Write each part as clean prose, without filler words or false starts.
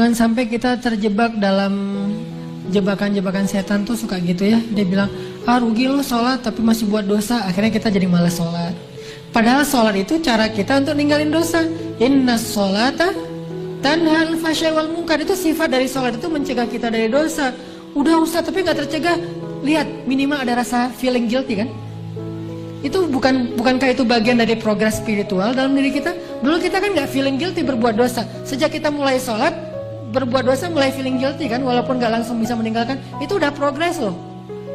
jangan sampai kita terjebak dalam jebakan-jebakan setan tuh suka gitu ya. Dia bilang, rugi lu sholat tapi masih buat dosa. Akhirnya kita jadi malas sholat. Padahal sholat itu cara kita untuk ninggalin dosa. Inna sholata tanhal fahsya'i wal munkar. Itu sifat dari sholat, itu mencegah kita dari dosa. Udah Ustaz tapi gak tercegah. Lihat, minimal ada rasa feeling guilty kan. Itu bukankah itu bagian dari progres spiritual dalam diri kita? Dulu kita kan gak feeling guilty berbuat dosa. Sejak kita mulai sholat, berbuat dosa mulai feeling guilty kan, walaupun gak langsung bisa meninggalkan. Itu udah progres loh.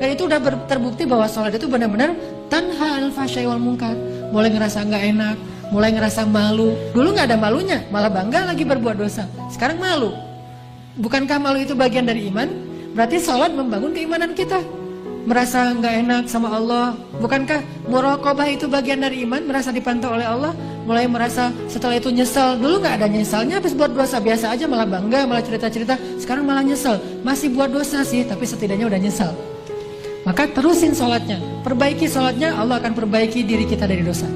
Dan itu udah terbukti bahwa sholat itu benar-benar tanha al fahsya'i wal munkar. Mulai ngerasa gak enak, mulai ngerasa malu. Dulu gak ada malunya, malah bangga lagi berbuat dosa. Sekarang malu. Bukankah malu itu bagian dari iman? Berarti sholat membangun keimanan kita. Merasa nggak enak sama Allah. Bukankah muraqabah itu bagian dari iman? Merasa dipantau oleh Allah. Mulai merasa setelah itu nyesal. Dulu nggak ada nyesalnya, habis buat dosa biasa aja, malah bangga, malah cerita-cerita. Sekarang malah nyesal. Masih buat dosa sih, tapi setidaknya udah nyesal. Maka terusin sholatnya, perbaiki sholatnya, Allah akan perbaiki diri kita dari dosa.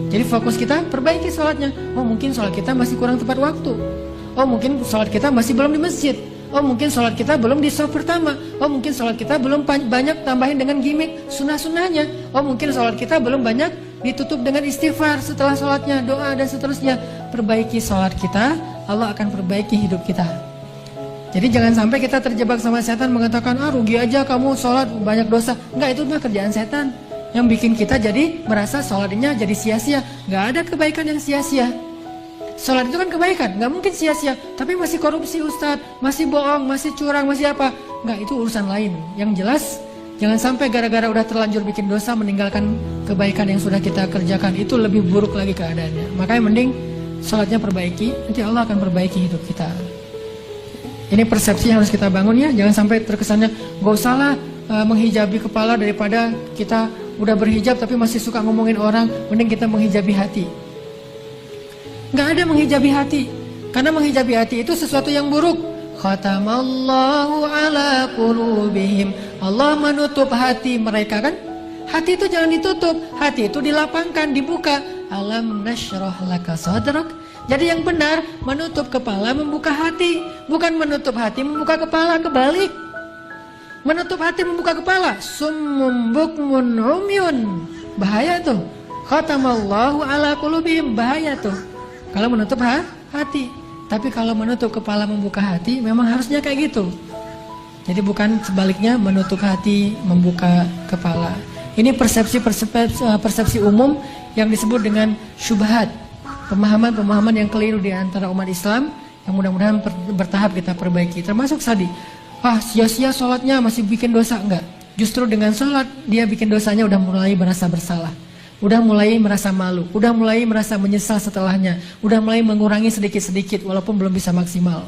Jadi fokus kita, perbaiki sholatnya. Oh mungkin sholat kita masih kurang tepat waktu. Oh mungkin sholat kita masih belum di masjid. Oh mungkin sholat kita belum di shaf pertama. Oh mungkin sholat kita belum banyak tambahin dengan gimmick sunnah-sunnahnya. Oh mungkin sholat kita belum banyak ditutup dengan istighfar setelah sholatnya, doa dan seterusnya. Perbaiki sholat kita, Allah akan perbaiki hidup kita. Jadi jangan sampai kita terjebak sama setan mengatakan, rugi aja kamu sholat banyak dosa. Enggak, itu mah kerjaan setan yang bikin kita jadi merasa sholatnya jadi sia-sia. Enggak ada kebaikan yang sia-sia. Sholat itu kan kebaikan, nggak mungkin sia-sia. Tapi masih korupsi Ustadz, masih bohong, masih curang, masih apa. Nggak, itu urusan lain. Yang jelas, jangan sampai gara-gara udah terlanjur bikin dosa meninggalkan kebaikan yang sudah kita kerjakan. Itu lebih buruk lagi keadaannya. Makanya mending sholatnya perbaiki, nanti Allah akan perbaiki hidup kita. Ini persepsi yang harus kita bangun ya. Jangan sampai terkesannya, gak usahlah menghijabi kepala daripada kita udah berhijab tapi masih suka ngomongin orang. Mending kita menghijabi hati. Nggak ada menghijabi hati, karena menghijabi hati itu sesuatu yang buruk. Khatamallahu ala qulubihim. Allah menutup hati mereka kan. Hati itu jangan ditutup, hati itu dilapangkan, dibuka. Alam nashrah laka sadrak. Jadi yang benar menutup kepala, membuka hati. Bukan menutup hati, membuka kepala, kebalik. Menutup hati, membuka kepala. Summum bukmun umyun. Bahaya tuh. Khatamallahu ala qulubihim. Bahaya tuh kalau menutup hati. Tapi kalau menutup kepala, membuka hati, memang harusnya kayak gitu. Jadi bukan sebaliknya, menutup hati, membuka kepala. Ini persepsi umum yang disebut dengan syubhat. Pemahaman-pemahaman yang keliru di antara umat Islam, yang mudah-mudahan bertahap kita perbaiki. Termasuk tadi, sia-sia sholatnya masih bikin dosa. Enggak, justru dengan sholat dia bikin dosanya udah mulai merasa bersalah. Udah mulai merasa malu, udah mulai merasa menyesal setelahnya, udah mulai mengurangi sedikit-sedikit walaupun belum bisa maksimal.